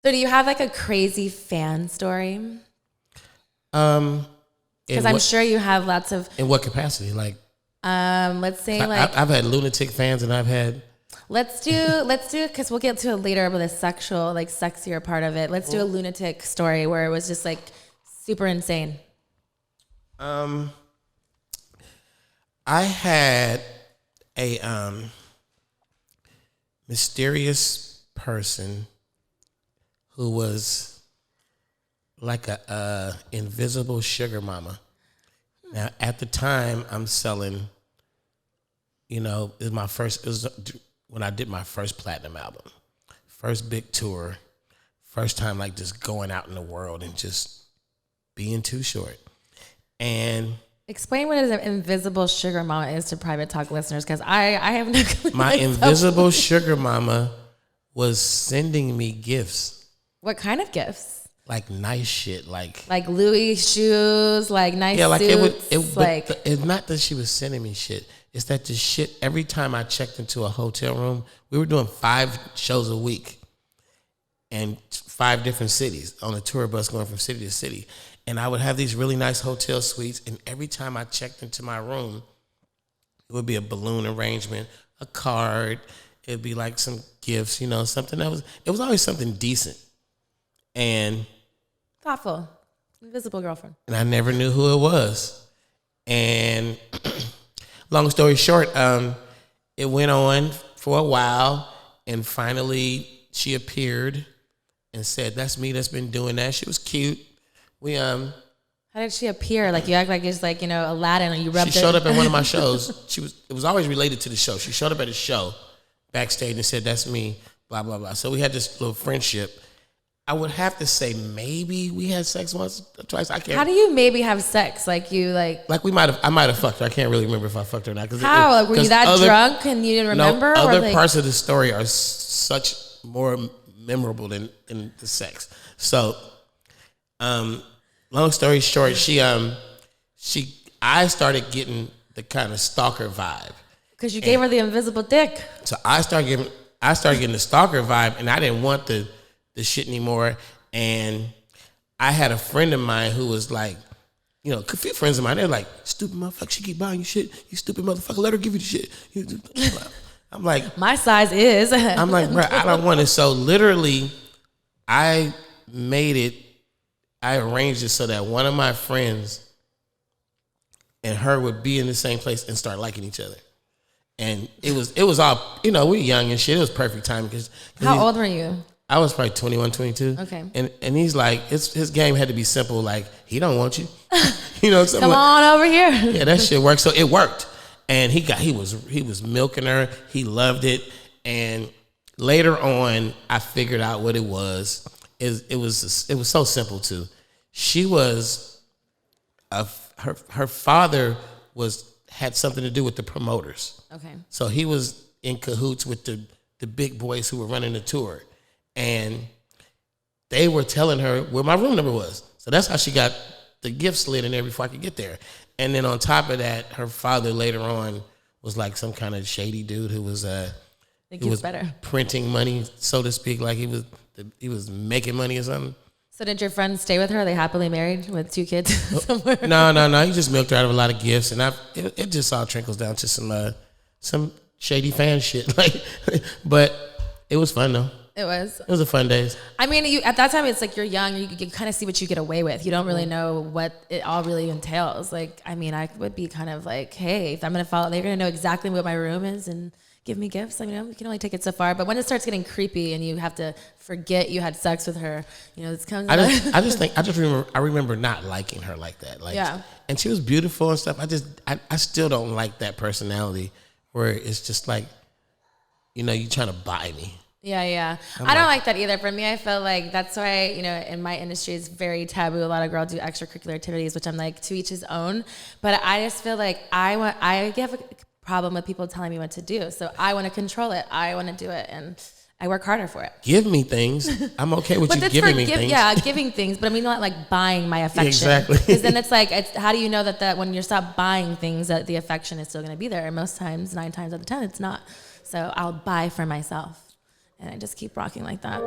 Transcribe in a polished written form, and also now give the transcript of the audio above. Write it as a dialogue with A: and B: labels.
A: So do you have like a crazy fan story? Because I'm sure you have lots of.
B: In what capacity? Like,
A: let's say
B: I've had lunatic fans, and I've had.
A: Let's do because we'll get to it later with the sexual, like sexier part of it. Let's do a lunatic story where it was just like super insane.
B: I had a mysterious person who was like a invisible sugar mama. Now, at the time, I'm selling, it was when I did my first platinum album, first big tour, first time like just going out in the world and just being Too Short. And
A: explain what an invisible sugar mama is to Private Talk listeners, because I have no clue.
B: My invisible sugar mama was sending me gifts.
A: What kind of gifts?
B: Like nice shit, like
A: Louis shoes, like nice suits.
B: It's not that she was sending me shit. It's that the shit, every time I checked into a hotel room, we were doing 5 shows a week and 5 different cities on a tour bus going from city to city. And I would have these really nice hotel suites, and every time I checked into my room, it would be a balloon arrangement, a card, it'd be like some gifts, something it was always something decent. And
A: thoughtful, invisible girlfriend.
B: And I never knew who it was. And long story short, it went on for a while, and finally she appeared and said, "That's me that's been doing that." She was cute.
A: How did she appear? Like, you act like it's like, Aladdin, and you rubbed it.
B: She showed up at one of my shows. It was always related to the show. She showed up at a show backstage and said, "That's me," blah, blah, blah. So we had this little friendship. I would have to say maybe we had sex once or twice. I can't.
A: How do you maybe have sex? Like you like
B: I might have fucked her. I can't really remember if I fucked her or not.
A: How? Were you that drunk and you didn't remember?
B: No, other parts of the story are such more memorable than the sex. So, long story short, I started getting the kind of stalker vibe.
A: Because you gave her the invisible dick.
B: So I started getting the stalker vibe, and I didn't want the shit anymore. And I had a friend of mine who was like, a few friends of mine, they're like, "Stupid motherfucker, she keep buying you shit. You stupid motherfucker, let her give you the shit." I'm like,
A: my size is.
B: I'm like, bro, I don't want it. So literally, I arranged it so that one of my friends and her would be in the same place and start liking each other. And it was all, we were young and shit. It was perfect timing. Cause
A: How old were you?
B: I was probably 21, 22.
A: Okay.
B: And he's like, his game had to be simple. Like, he don't want you.
A: Come on over here.
B: Yeah, that shit worked. So it worked. And he was milking her. He loved it. And later on, I figured out what it was. It was so simple too. She was her father had something to do with the promoters.
A: Okay.
B: So he was in cahoots with the big boys who were running the tour. And they were telling her where my room number was. So that's how she got the gift slid in there before I could get there. And then on top of that, her father later on was like some kind of shady dude who was printing money, so to speak, like he was making money or something.
A: So did your friend stay with her? Are they happily married with 2 kids somewhere?
B: No. He just milked her out of a lot of gifts, and it just all trickles down to some shady fan shit. But it was fun though.
A: It was
B: a fun days.
A: I mean, at that time, it's like you're young. You kind of see what you get away with. You don't really know what it all really entails. Like, I mean, I would be kind of like, hey, if I'm going to follow, they're going to know exactly what my room is and give me gifts. I mean, you can only take it so far. But when it starts getting creepy and you have to forget you had sex with her, it's kind of.
B: I remember not liking her like that. Like, yeah. And she was beautiful and stuff. I still don't like that personality where it's just like, you trying to buy me.
A: Yeah. I don't like that either. For me, I feel like that's why, in my industry, it's very taboo. A lot of girls do extracurricular activities, which I'm like, to each his own. But I just feel like I have a problem with people telling me what to do. So I want to control it. I want to do it. And I work harder for it.
B: Give me things. I'm okay with you giving me things.
A: Yeah, giving things. But I mean, not like buying my affection.
B: Exactly.
A: Because then it's like, how do you know that when you stop buying things, that the affection is still going to be there? And most times, 9 times out of 10, it's not. So I'll buy for myself. And I just keep rocking like that.